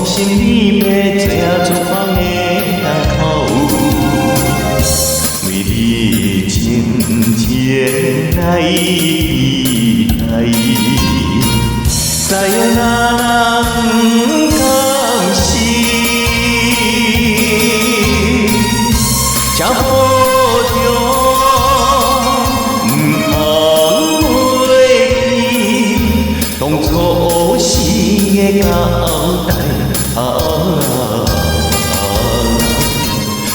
心里要做啊做芳的口，为你真情来期待，知影哪人甘心，才保重。 当初时的交代，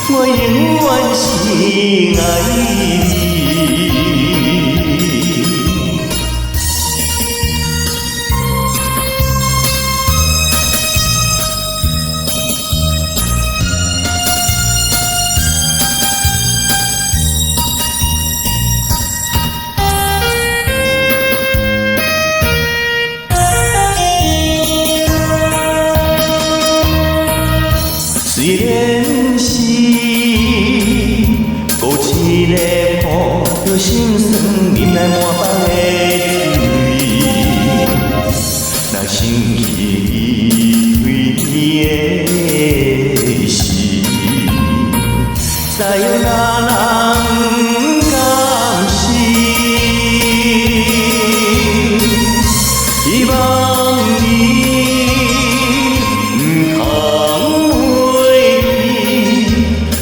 我永远是爱你。虽然是孤凄的抱着心酸，饮来满腹的泪。若想起伊对你的心，知影哪人甘心？希望你。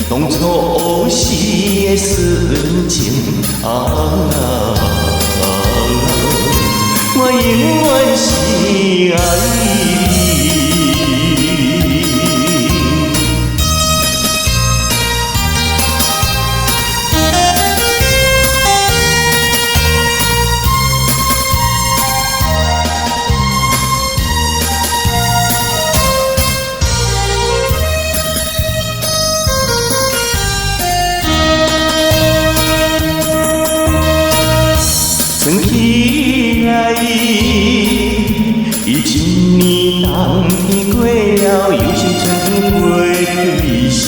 当初时的纯情我永远是爱你。算起来，已一年冬天过了，又是春天过去时，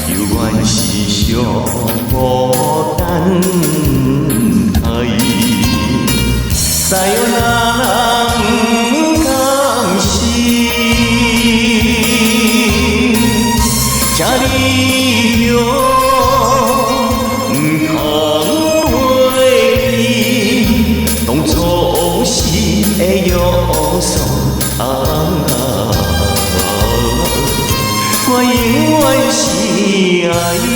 犹原是寂孤单海。知影哪人甘心，请你着。 当初时的约束，我永远是爱你。